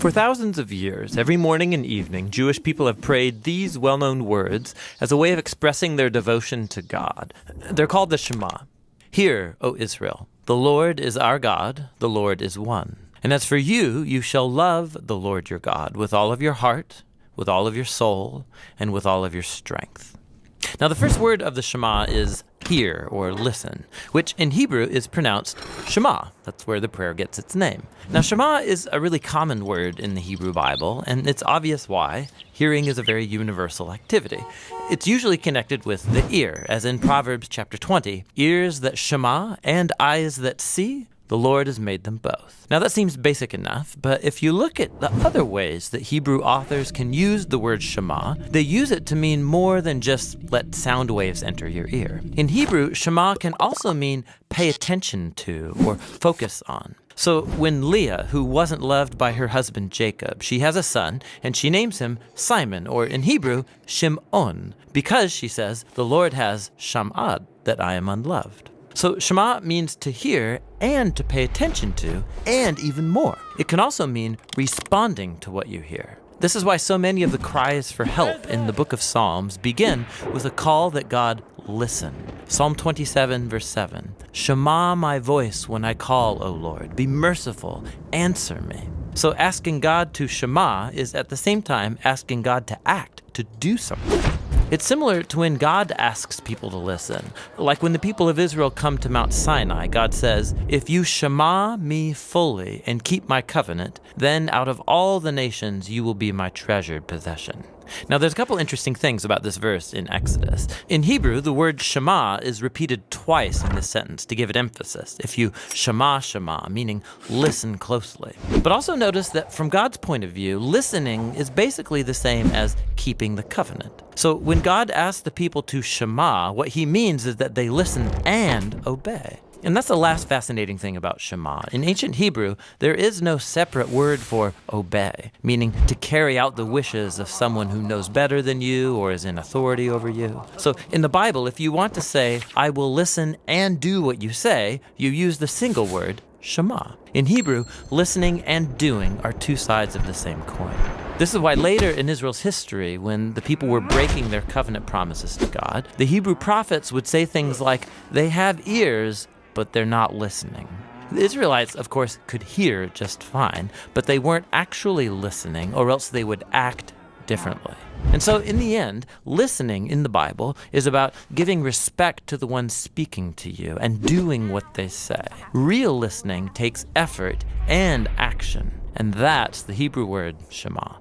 For thousands of years, every morning and evening, Jewish people have prayed these well-known words as a way of expressing their devotion to God. They're called the Shema. Hear, O Israel, the Lord is our God, the Lord is one. And as for you, you shall love the Lord your God with all of your heart, with all of your soul, and with all of your strength. Now, the first word of the Shema is hear or listen, which in Hebrew is pronounced Shema. That's where the prayer gets its name. Now, Shema is a really common word in the Hebrew Bible, and it's obvious why. Hearing is a very universal activity. It's usually connected with the ear, as in Proverbs chapter 20, ears that shema and eyes that see, the Lord has made them both. Now that seems basic enough, but if you look at the other ways that Hebrew authors can use the word Shema, they use it to mean more than just let sound waves enter your ear. In Hebrew, Shema can also mean pay attention to or focus on. So when Leah, who wasn't loved by her husband Jacob, she has a son, and she names him Simon, or in Hebrew, Shim'on, because, she says, the Lord has sham'ad, that I am unloved. So Shema means to hear and to pay attention to, and even more. It can also mean responding to what you hear. This is why so many of the cries for help in the book of Psalms begin with a call that God listen. Psalm 27, verse 7. Shema my voice when I call, O Lord. Be merciful. Answer me. So asking God to Shema is at the same time asking God to act, to do something. It's similar to when God asks people to listen. Like when the people of Israel come to Mount Sinai, God says, if you shema me fully and keep my covenant, then out of all the nations you will be my treasured possession. Now there's a couple interesting things about this verse in Exodus. In Hebrew, the word shema is repeated twice in this sentence to give it emphasis. If you shema, meaning listen closely. But also notice that from God's point of view, listening is basically the same as keeping the covenant. So when God asks the people to shema, what he means is that they listen and obey. And that's the last fascinating thing about Shema. In ancient Hebrew, there is no separate word for obey, meaning to carry out the wishes of someone who knows better than you or is in authority over you. So in the Bible, if you want to say, I will listen and do what you say, you use the single word, Shema. In Hebrew, listening and doing are two sides of the same coin. This is why later in Israel's history, when the people were breaking their covenant promises to God, the Hebrew prophets would say things like, they have ears, but they're not listening. The Israelites, of course, could hear just fine, but they weren't actually listening, or else they would act differently. And so in the end, listening in the Bible is about giving respect to the one speaking to you and doing what they say. Real listening takes effort and action, and that's the Hebrew word Shema.